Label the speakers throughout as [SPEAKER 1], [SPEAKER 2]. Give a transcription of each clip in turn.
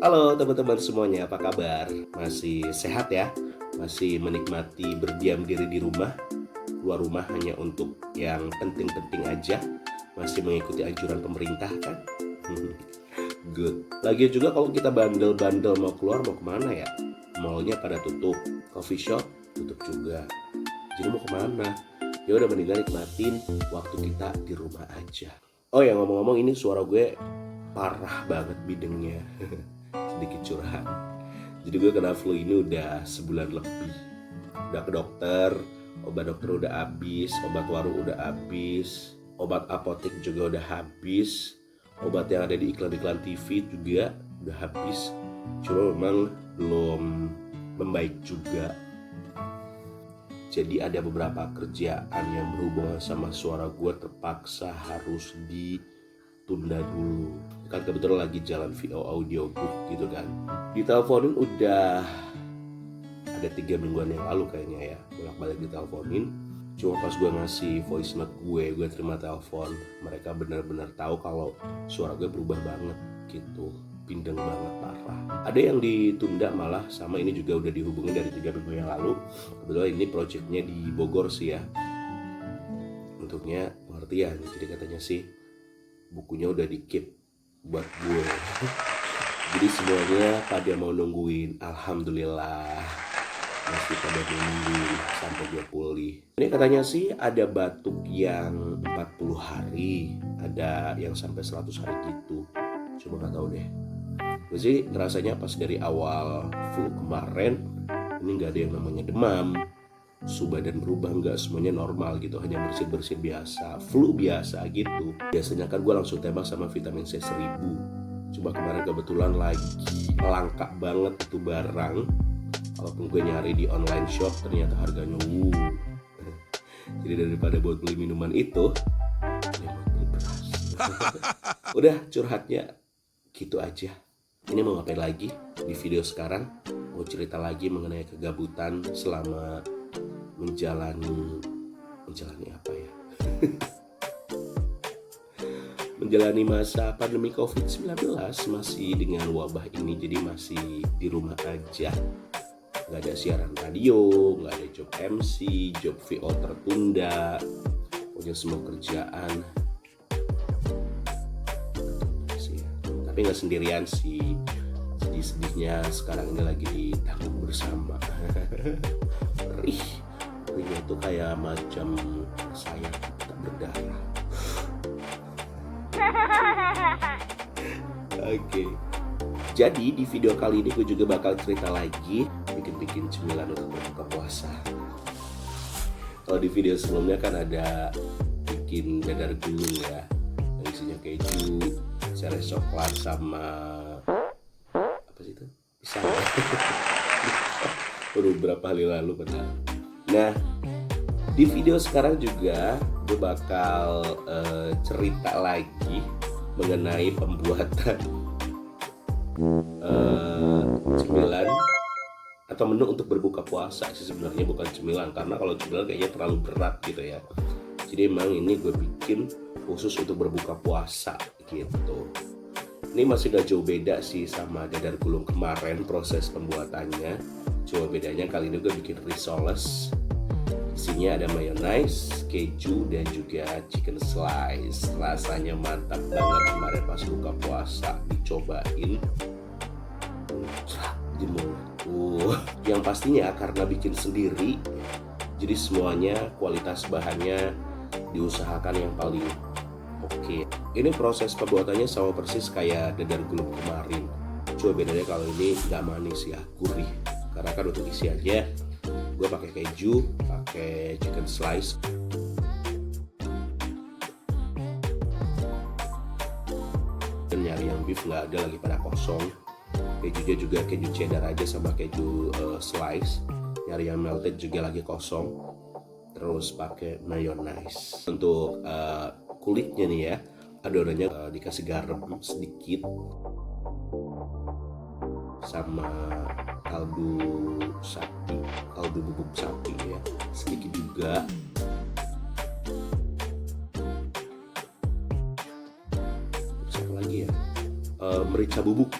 [SPEAKER 1] Halo teman-teman semuanya, apa kabar? Masih sehat ya? Masih menikmati berdiam diri di rumah? Keluar rumah hanya untuk yang penting-penting aja? Masih mengikuti anjuran pemerintah kan? Good. Lagi juga kalau kita bandel-bandel mau keluar mau kemana ya? Mallnya pada tutup, coffee shop tutup juga. Jadi mau kemana? Ya udah mendingan nikmatin waktu kita di rumah aja. Oh ya ngomong-ngomong ini suara gue parah banget bidengnya. Sedikit curhat. Jadi gue kena flu ini udah sebulan lebih. Udah ke dokter, obat dokter udah habis, obat warung udah habis, obat apotek juga udah habis, obat yang ada di iklan-iklan TV juga udah habis. Cuma memang belum membaik juga. Jadi ada beberapa kerjaan yang berhubungan sama suara gue terpaksa harus ditunda dulu. Kan kebetulan lagi jalan VO audiobook gitu kan. Diteleponin udah ada 3 mingguan yang lalu kayaknya ya. Bolak-balik diteleponin. Cuma pas gue ngasih voice note gue terima telepon. Mereka benar-benar tahu kalau suara gue berubah banget gitu. Pindeng banget parah. Ada yang ditunda malah sama ini juga udah dihubungin dari 3 minggu yang lalu. Kebetulan ini projectnya di Bogor sih ya. Untuknya pengertian. Jadi katanya sih bukunya udah di keep buat gue. Jadi semuanya pada mau nungguin. Alhamdulillah masih pada nungguin sampai gue pulih. Ini katanya sih ada batuk yang 40 hari, ada yang sampai 100 hari gitu. Coba gak tahu deh. Gue sih ngerasanya pas dari awal flu kemarin ini gak ada yang namanya demam, suhu badan berubah, nggak, semuanya normal gitu, hanya bersin-bersin biasa, flu biasa gitu. Biasanya kan gue langsung tembak sama vitamin C 1000. Coba kemarin kebetulan lagi langka banget itu barang. Walaupun gue nyari di online shop ternyata harganya Jadi daripada buat beli minuman itu, ya buat beli beras. Udah curhatnya gitu aja. Ini mau ngapain lagi di video sekarang? Mau cerita lagi mengenai kegabutan selama menjalani apa ya? Menjalani masa pandemi COVID-19 masih dengan wabah ini, jadi masih di rumah aja. Nggak ada siaran radio, nggak ada job MC, job VO tertunda, pokoknya semua kerjaan. Tapi nggak sendirian sih, sedih-sedihnya sekarang ini lagi ditanggung bersama. Perihnya itu kayak macam sayap tak berdarah. Oke. Jadi di video kali ini gue juga bakal cerita lagi bikin cemilan untuk berbuka puasa. Kalau di video sebelumnya kan ada bikin dadar gulung ya, yang isinya keju, seres coklat sama apa sih itu? Pisang. Baru berapa hari lalu padahal. Nah, di video sekarang juga gue bakal cerita lagi mengenai pembuatan cemilan atau menu untuk berbuka puasa sih sebenarnya, bukan cemilan, karena kalau cemilan kayaknya terlalu berat gitu ya. Jadi emang ini gue bikin khusus untuk berbuka puasa gitu. Ini masih gak jauh beda sih sama dadar gulung kemarin proses pembuatannya. Cuma bedanya kali ini gue bikin risoles. Isinya ada mayonnaise, keju, dan juga chicken slice. Rasanya mantap banget kemarin pas buka puasa dicobain. Di mulut. Yang pastinya karena bikin sendiri, jadi semuanya kualitas bahannya diusahakan yang paling oke. Ini proses pembuatannya sama persis kayak dadar gulung kemarin. Cuma bedanya kalau ini nggak manis ya, gurih. Karena kan untuk isiannya gue pakai keju, pakai chicken slice. Dan nyari yang beef nggak ada, lagi pada kosong. Kejunya juga keju cheddar aja sama keju slice. Nyari yang melted juga lagi kosong. Terus pakai mayonnaise. Untuk kulitnya nih ya, adonannya dikasih garam sedikit sama kaldu sapi, kaldu bubuk sapi ya sedikit juga. Terus apa lagi ya, merica bubuk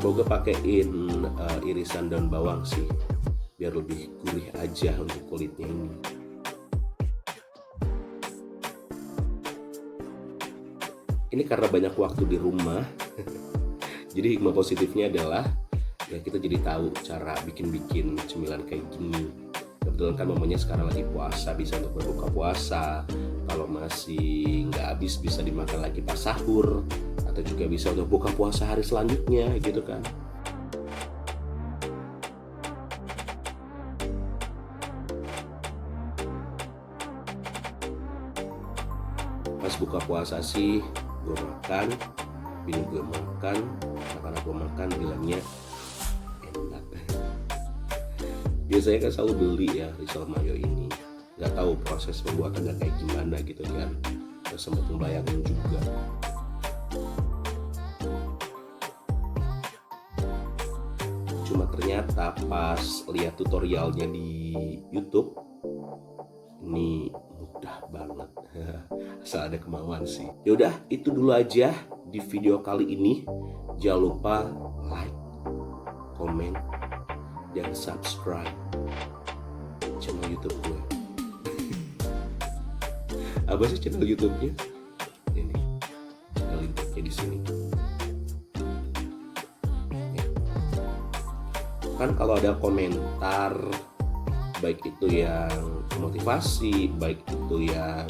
[SPEAKER 1] Kalau gue pakein irisan daun bawang sih, biar lebih gurih aja untuk kulitnya ini. Ini karena banyak waktu di rumah, jadi hikmah positifnya adalah ya kita jadi tahu cara bikin cemilan kayak gini. Kebetulan kan momennya sekarang lagi puasa, bisa untuk berbuka puasa. Kalau masih nggak habis bisa dimakan lagi pas sahur, atau juga bisa untuk buka puasa hari selanjutnya gitu kan. Pas buka puasa sih gue makan, bini gue makan, karena gue makan bilangnya enak. Biasanya kan selalu beli ya risol mayo ini, nggak tahu proses pembuatannya kayak gimana gitu kan. Terus sempat membayangin juga. Cuma ternyata pas lihat tutorialnya di YouTube, ini mudah banget. Asal ada kemauan sih. Yaudah, itu dulu aja di video kali ini. Jangan lupa like, komen, dan subscribe channel YouTube gue. Apa sih channel YouTube-nya? Ini channel YouTube-nya di sini. Ya. Kan kalau ada komentar, baik itu yang motivasi, baik itu yang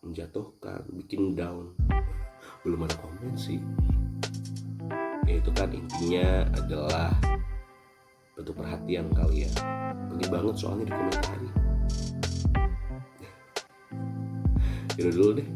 [SPEAKER 1] menjatuhkan, bikin down, belum ada komen sih. Ya itu kan intinya adalah bentuk perhatian kali ya. Penting banget soalnya di komentari. Yaudah dulu deh.